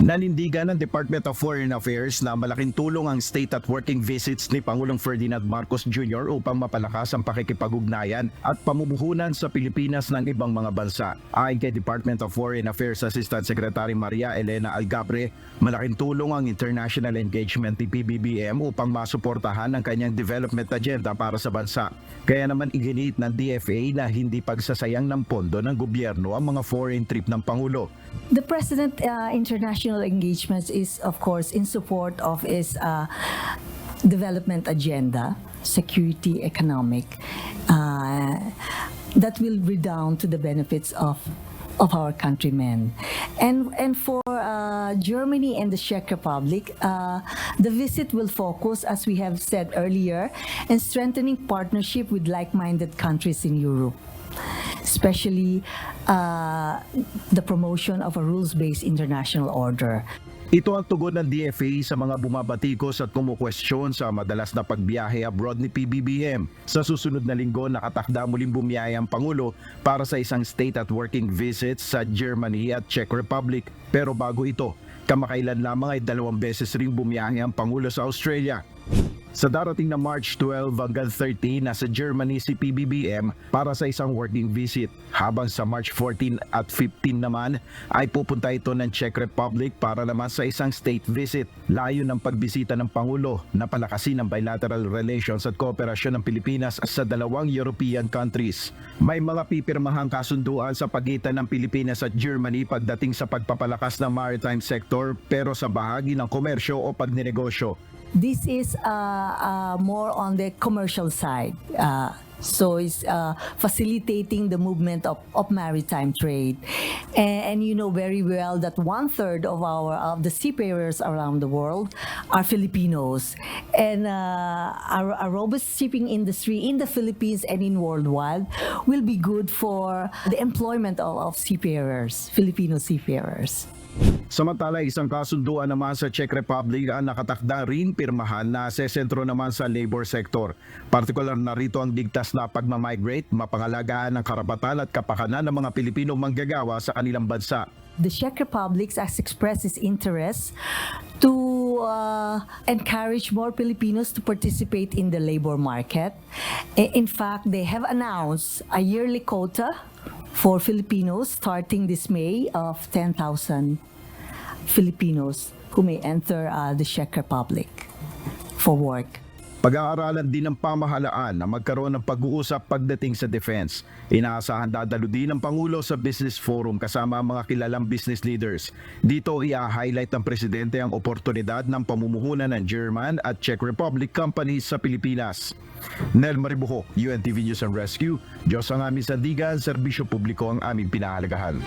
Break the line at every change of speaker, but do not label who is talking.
Nanindigan ng Department of Foreign Affairs na malaking tulong ang state at working visits ni Pangulong Ferdinand Marcos Jr. upang mapalakas ang pakikipag-ugnayan at pamumuhunan sa Pilipinas ng ibang mga bansa. Ayon kay Department of Foreign Affairs Assistant Secretary Maria Elena Algabre, malaking tulong ang international engagement ni PBBM upang masuportahan ang kanyang development agenda para sa bansa. Kaya naman iginit ng DFA na hindi pagsasayang ng pondo ng gobyerno ang mga foreign trip ng Pangulo.
The President international engagements is, of course, in support of his development agenda, security, economic, that will redound to the benefits of our countrymen. And for Germany and the Czech Republic, the visit will focus, as we have said earlier, in strengthening partnership with like-minded countries in Europe, especially the promotion of a rules-based international order.
Ito ang tugon ng DFA sa mga bumabatikos at kumukwestiyon sa madalas na pagbiyahe abroad ni PBBM. Sa susunod na linggo, nakatakda muling bumiyaya ang Pangulo para sa isang state at working visit sa Germany at Czech Republic. Pero bago ito, kamakailan lamang ay 2 beses ring bumiyahe ang Pangulo sa Australia. Sa darating na March 12 hanggang 13, nasa Germany si PBBM para sa isang working visit. Habang sa March 14 at 15 naman ay pupunta ito ng Czech Republic para naman sa isang state visit. Layo ng pagbisita ng Pangulo na palakasin ang bilateral relations at kooperasyon ng Pilipinas sa 2 European countries. May mga pipirmahang kasunduan sa pagitan ng Pilipinas at Germany pagdating sa pagpapalakas ng maritime sector pero sa bahagi ng komersyo o pagninegosyo.
This is more on the commercial side. So it's facilitating the movement of maritime trade. And you know very well that 1/3 of the seafarers around the world are Filipinos. And a robust shipping industry in the Philippines and in worldwide will be good for the employment of seafarers, Filipino seafarers.
Samantala, isang kasunduan naman sa Czech Republic ang nakatakda rin pirmahan na sesentro naman sa labor sector. Partikular na rito ang ligtas na pagmamigrate, mapangalagaan ng karapatan at kapakanan ng mga Pilipinong manggagawa sa kanilang bansa.
The Czech Republic has expressed its interest to encourage more Filipinos to participate in the labor market. In fact, they have announced a yearly quota for Filipinos starting this May of 10,000 Filipinos who may enter the Czech Republic for work.
Pag-aaralan din ng pamahalaan na magkaroon ng pag-uusap pagdating sa defense. Inaasahan dadalo din ng Pangulo sa Business Forum kasama ang mga kilalang business leaders. Dito i-highlight ng Presidente ang oportunidad ng pamumuhunan ng German at Czech Republic companies sa Pilipinas. Nel Maribuho, UNTV News and Rescue. Diyos ang aming sandigan, serbisyo publiko ang aming pinahalagahan.